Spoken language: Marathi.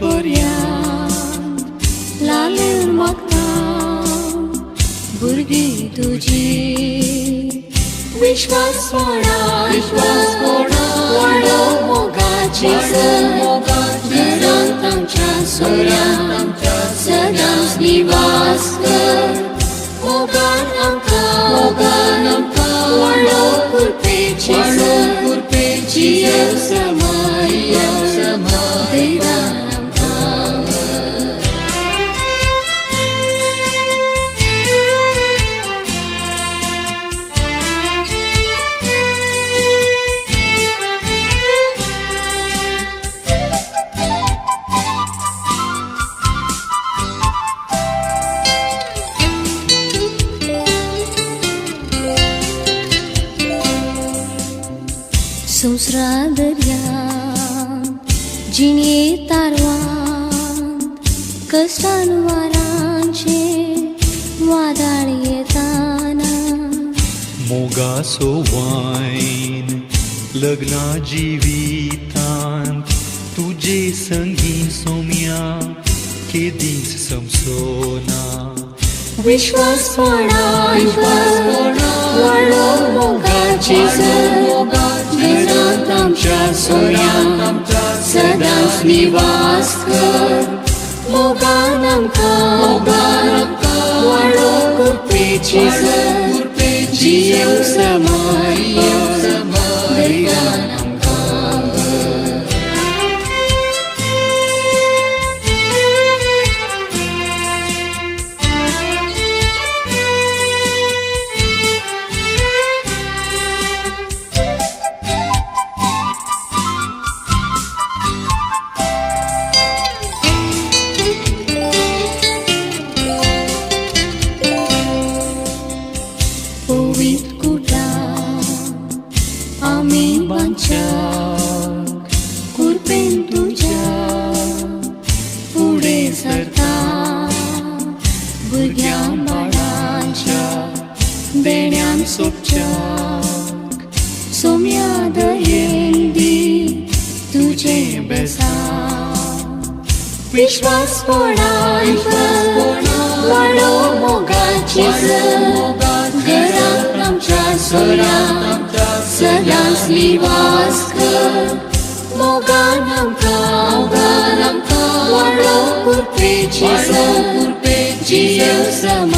पर्यंत लालेर मागता भुरगीं तुजी विश्वास वाडो मोगाची घरांत आमच्या सोऱ्यांत सदांच निवास कर मोगान आमकां वाडो कुरपेची समय देवान आमकां संवसरा दर्यान जिणे तारवान कश्टान वारांचे वादळ येताना मोगाचो वायन लग्ना जिवितांत तुजे संगी सोम्या केदींच समसोना विश्वास वाडो मोगाची घरांत आमच्या सोऱ्यांत सदांच निवास कर मोगान आमकां वाडो कुरपेची समय देवान आमकां पवित्र कुटार आमी बांदच्याक कुरपेन तुज्या फुडें सरता भुरग्यां बाळांच्या देण्यान सोबच्याक सोम्या दयेन दी तुजें बेसांव विश्वास वाडो मोगाची घरांत आमच्या सोऱ्यांत सदांच निवास कर मोगान आमकां वाडो कुरपेची समय